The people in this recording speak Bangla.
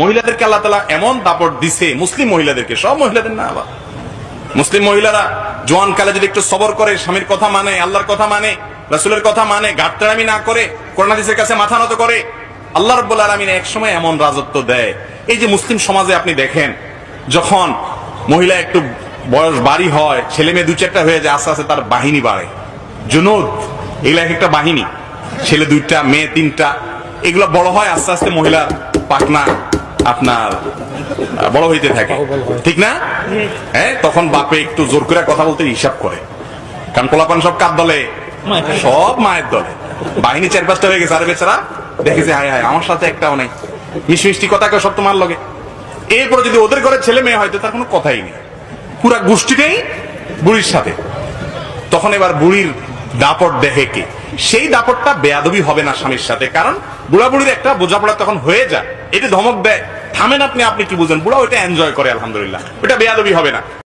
মহিলাদেরকে আল্লাহ তাআলা এমন দাপট দিছে, মুসলিম মহিলাদেরকে, সব মহিলাদের না, আবার মুসলিম মহিলারা জোয়ান কালে যদি একটু সবর করে, স্বামীর কথা মানে, আল্লাহর কথা মানে, রাসূলের কথা মানে, গাট্টারামি না করে, কোরআন হাদিসের কাছে মাথা নত করে, আল্লাহ রাব্বুল আলামিন এক সময় এমন রাজত্ব দেয়। এই যে মুসলিম সমাজে আপনি দেখেন, যখন মহিলা একটু বয়স বাড়ি হয়, ছেলে মেয়ে 2-4টা হয়ে যায়, আস্তে আস্তে তার বাহিনী বাড়ে, জুনুদ, এগুলা এক একটা বাহিনী, ছেলে 2টা মেয়ে 3টা, এগুলো বড় হয়, আস্তে আস্তে মহিলার পাকনা আপনার বড় হইতে থাকে, ঠিক না? হ্যাঁ, তখন বাপে একটু জোর করে কথা বলতে হিসাব করে, কারণ পোলাপান সব কার দলে, সব মায়ের দলে, বাহিনী 4-5টা হয়ে গেছে, আর বেচারা দেখেছে হায় হায় আমার সাথে একটাও নেই, মিষ্টি মিষ্টি কথা কেউ সব তোমার লগে। এরপরে যদি ওদের ঘরে ছেলে মেয়ে হয়তো তার কোনো কথাই নেই, পুরা গোষ্ঠীটাই বুড়ির সাথে। তখন এবার বুড়ির দাপট দেখে কে? সেই দাপটটা বেয়াদবি হবে না স্বামীর সাথে, কারণ বুড়া বুড়ির একটা বোঝাপড়া তখন হয়ে যায়। এটা ধমক দেয়, থামেন আপনি, আপনি কি বুঝেন, বুড়া ওইটা এনজয় করে, আলহামদুলিল্লাহ, ওইটা বেয়াদবি হবে না।